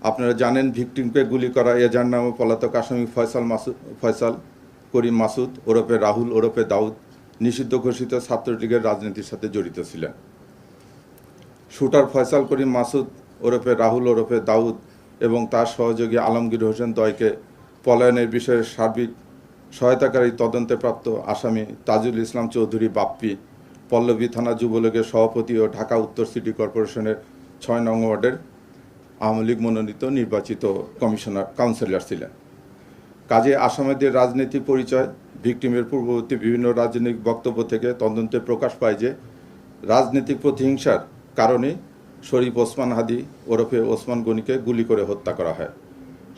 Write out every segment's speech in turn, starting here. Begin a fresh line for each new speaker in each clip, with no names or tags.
আপনারা জানেন ভিকটিমকে গুলি করা এজার নামে পলাতক আসামি ফয়সাল করিম মাসুদ ওরফে রাহুল ওরফে দাউদ নিষিদ্ধ ঘোষিত ছাত্রলীগের রাজনীতির সাথে জড়িত ছিলেন। শুটার ফয়সাল করিম মাসুদ ওরফে রাহুল ওরফে দাউদ এবং তার সহযোগী আলমগীর হোসেন দয়কে পলায়নের বিষয়ে সার্বিক সহায়তাকারী তদন্তে প্রাপ্ত আসামি তাজুল ইসলাম চৌধুরী বাপ্পি পল্লবী থানা যুবলীগের সভাপতি ও ঢাকা উত্তর সিটি কর্পোরেশনের ৬ নং ওয়ার্ডের আওয়ামী লীগ মনোনীত নির্বাচিত কাউন্সিলর ছিলেন। কাজে আসামিদের রাজনৈতিক পরিচয় ভিকটিমের পূর্ববর্তী বিভিন্ন রাজনৈতিক বক্তব্য থেকে তদন্তে প্রকাশ পায় যে রাজনৈতিক প্রতিহিংসার কারণে শরীফ ওসমান হাদি ওরফে ওসমান গনিকে গুলি করে হত্যা করা হয়।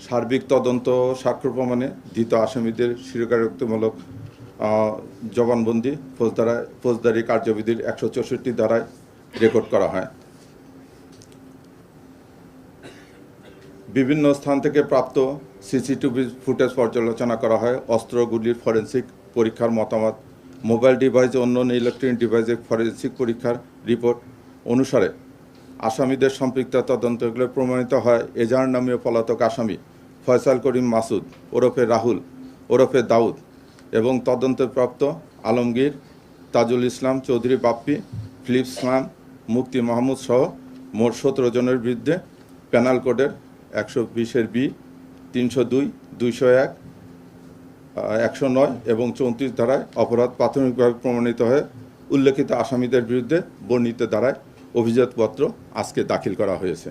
সার্বিক তদন্ত সাক্ষ্য প্রমাণে ধৃত আসামিদের স্বীকারোক্তিমূলক জবানবন্দি ফৌজদারি কার্যবিধির ১৬৪ ধারায় রেকর্ড করা হয়। বিভিন্ন স্থান থেকে প্রাপ্ত সিসিটিভি ফুটেজ পর্যালোচনা করা হয়। অস্ত্রগুলির ফরেনসিক পরীক্ষার মতামত, মোবাইল ডিভাইস ও অন্যান্য ইলেকট্রনিক ডিভাইসের ফরেনসিক পরীক্ষার রিপোর্ট অনুসারে আসামিদের সম্পৃক্ততা তদন্তগুলো প্রমাণিত হয়। এজাহার নামীয় পলাতক আসামি ফয়সাল করিম মাসুদ ওরফে রাহুল ওরফে দাউদ এবং তদন্তে প্রাপ্ত আলমগীর, তাজুল ইসলাম চৌধুরী বাপ্পি, ফিলিপস খান, মুক্তি মাহমুদ সহ মোট ১৭ জনের বিরুদ্ধে পেনাল কোডের ১২০-এর বি, ৩০২, ২০১, ১০৯ এবং ৩৪ ধারায় অপরাধ প্রাথমিকভাবে প্রমাণিত হয়ে উল্লেখিত আসামিদের বিরুদ্ধে বর্ণিত ধারায় অভিযোগপত্র আজকে দাখিল করা হয়েছে।